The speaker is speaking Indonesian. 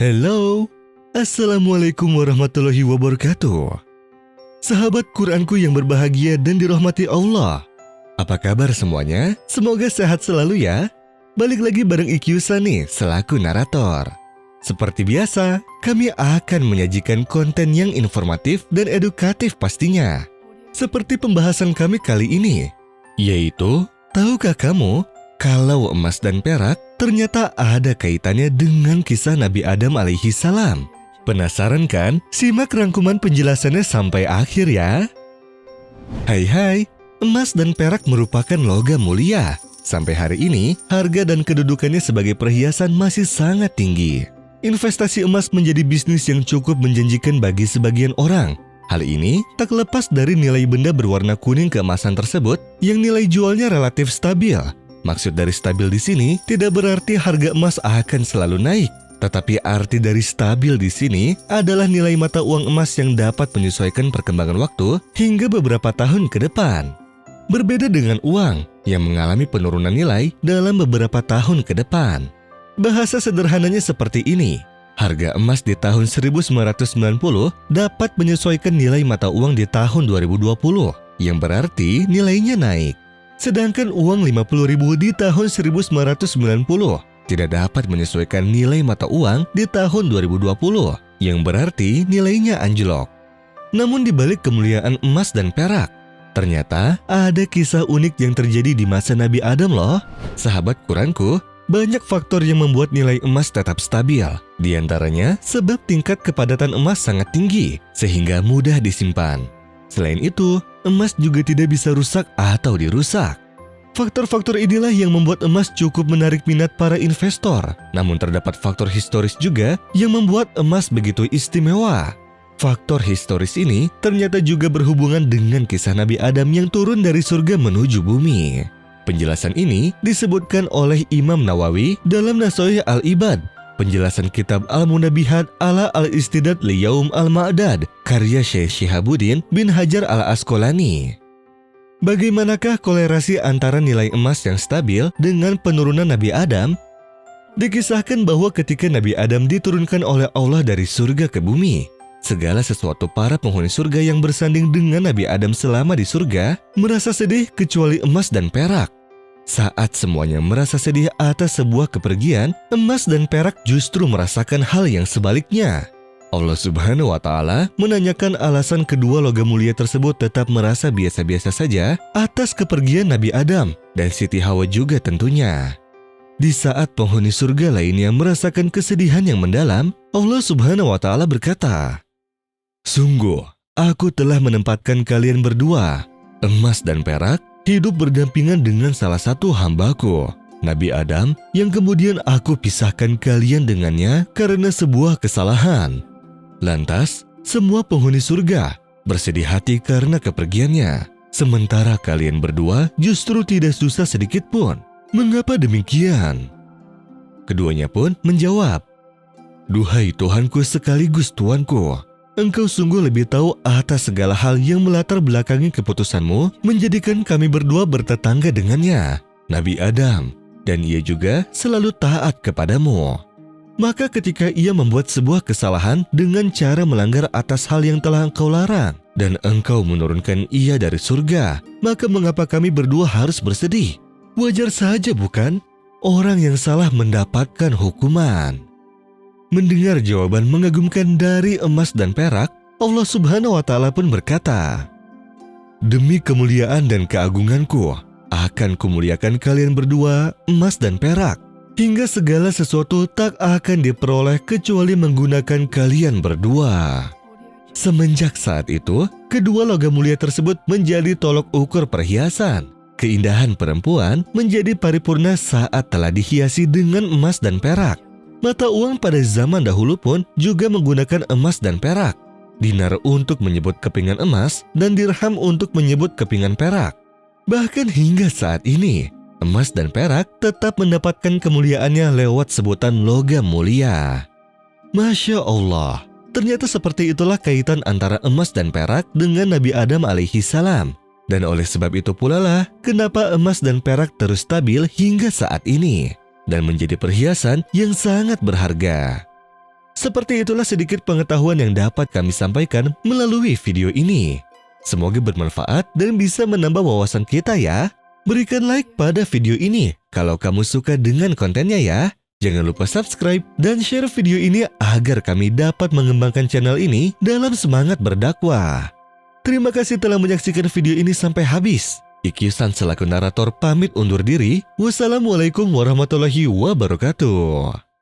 Halo, Assalamualaikum warahmatullahi wabarakatuh. Sahabat Quranku yang berbahagia dan dirahmati Allah. Apa kabar semuanya? Semoga sehat selalu ya. Balik lagi bareng Ikyusa nih, selaku narator. Seperti biasa, kami akan menyajikan konten yang informatif dan edukatif pastinya. Seperti pembahasan kami kali ini, yaitu, tahukah kamu kalau emas dan perak ternyata ada kaitannya dengan kisah Nabi Adam alaihi salam? Penasaran kan? Simak rangkuman penjelasannya sampai akhir ya. Hai, emas dan perak merupakan logam mulia. Sampai hari ini, harga dan kedudukannya sebagai perhiasan masih sangat tinggi. Investasi emas menjadi bisnis yang cukup menjanjikan bagi sebagian orang. Hal ini tak lepas dari nilai benda berwarna kuning keemasan tersebut yang nilai jualnya relatif stabil. Maksud dari stabil di sini tidak berarti harga emas akan selalu naik, tetapi arti dari stabil di sini adalah nilai mata uang emas yang dapat menyesuaikan perkembangan waktu hingga beberapa tahun ke depan. Berbeda dengan uang yang mengalami penurunan nilai dalam beberapa tahun ke depan. Bahasa sederhananya seperti ini. Harga emas di tahun 1990 dapat menyesuaikan nilai mata uang di tahun 2020, yang berarti nilainya naik. Sedangkan uang 50.000 di tahun 1990 tidak dapat menyesuaikan nilai mata uang di tahun 2020, yang berarti nilainya anjlok. Namun di balik kemuliaan emas dan perak, ternyata ada kisah unik yang terjadi di masa Nabi Adam loh. Sahabat Quranku, banyak faktor yang membuat nilai emas tetap stabil. Di antaranya, sebab tingkat kepadatan emas sangat tinggi, sehingga mudah disimpan. Selain itu, emas juga tidak bisa rusak atau dirusak. Faktor-faktor inilah yang membuat emas cukup menarik minat para investor. Namun terdapat faktor historis juga yang membuat emas begitu istimewa. Faktor historis ini ternyata juga berhubungan dengan kisah Nabi Adam yang turun dari surga menuju bumi. Penjelasan ini disebutkan oleh Imam Nawawi dalam Nasha'ih Al-Ibad, penjelasan kitab Al-Munabihat ala Al-Istidad Liyaum Al-Ma'dad, karya Syekh Syihabuddin bin Hajar Al-Asqalani. Bagaimanakah kolerasi antara nilai emas yang stabil dengan penurunan Nabi Adam? Dikisahkan bahwa ketika Nabi Adam diturunkan oleh Allah dari surga ke bumi, segala sesuatu para penghuni surga yang bersanding dengan Nabi Adam selama di surga merasa sedih kecuali emas dan perak. Saat semuanya merasa sedih atas sebuah kepergian, emas dan perak justru merasakan hal yang sebaliknya. Allah Subhanahu wa Ta'ala menanyakan alasan kedua logam mulia tersebut tetap merasa biasa-biasa saja atas kepergian Nabi Adam dan Siti Hawa juga tentunya. Di saat penghuni surga lainnya merasakan kesedihan yang mendalam, Allah Subhanahu wa Ta'ala berkata, "Sungguh, aku telah menempatkan kalian berdua, emas dan perak, hidup berdampingan dengan salah satu hambaku, Nabi Adam, yang kemudian aku pisahkan kalian dengannya karena sebuah kesalahan. Lantas, semua penghuni surga bersedih hati karena kepergiannya, sementara kalian berdua justru tidak susah sedikit pun. Mengapa demikian?" Keduanya pun menjawab, "Duhai Tuhanku sekaligus Tuanku, Engkau sungguh lebih tahu atas segala hal yang melatar belakangi keputusanmu menjadikan kami berdua bertetangga dengannya, Nabi Adam, dan ia juga selalu taat kepadamu. Maka ketika ia membuat sebuah kesalahan dengan cara melanggar atas hal yang telah Engkau larang, dan Engkau menurunkan ia dari surga, maka mengapa kami berdua harus bersedih? Wajar saja bukan? Orang yang salah mendapatkan hukuman." Mendengar jawaban mengagumkan dari emas dan perak, Allah Subhanahu wa Ta'ala pun berkata, "Demi kemuliaan dan keagunganku, akan kumuliakan kalian berdua, emas dan perak, hingga segala sesuatu tak akan diperoleh kecuali menggunakan kalian berdua." Semenjak saat itu, kedua logam mulia tersebut menjadi tolok ukur perhiasan. Keindahan perempuan menjadi paripurna saat telah dihiasi dengan emas dan perak. Mata uang pada zaman dahulu pun juga menggunakan emas dan perak. Dinar untuk menyebut kepingan emas dan dirham untuk menyebut kepingan perak. Bahkan hingga saat ini, emas dan perak tetap mendapatkan kemuliaannya lewat sebutan logam mulia. Masya Allah, ternyata seperti itulah kaitan antara emas dan perak dengan Nabi Adam alaihi salam. Dan oleh sebab itu pula lah kenapa emas dan perak terus stabil hingga saat ini dan menjadi perhiasan yang sangat berharga. Seperti itulah sedikit pengetahuan yang dapat kami sampaikan melalui video ini. Semoga bermanfaat dan bisa menambah wawasan kita ya. Berikan like pada video ini kalau kamu suka dengan kontennya ya. Jangan lupa subscribe dan share video ini agar kami dapat mengembangkan channel ini dalam semangat berdakwah. Terima kasih telah menyaksikan video ini sampai habis. Ikyusan selaku narator pamit undur diri. Wassalamualaikum warahmatullahi wabarakatuh.